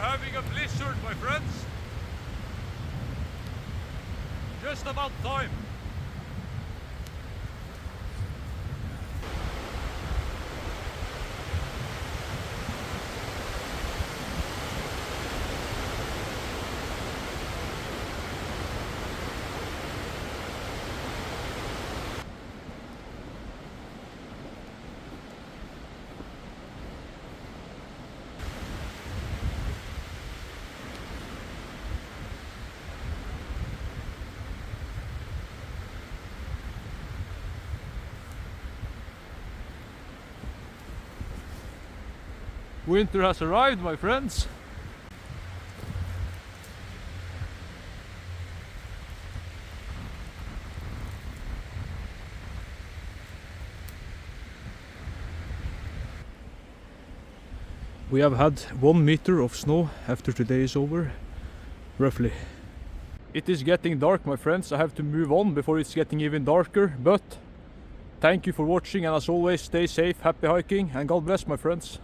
having a blizzard, my friends. Just about time. Winter has arrived, my friends. We have had 1 meter of snow after today is over, roughly. It is getting dark, my friends. I have to move on before it's getting even darker, but thank you for watching, and as always, stay safe, happy hiking, and God bless, my friends.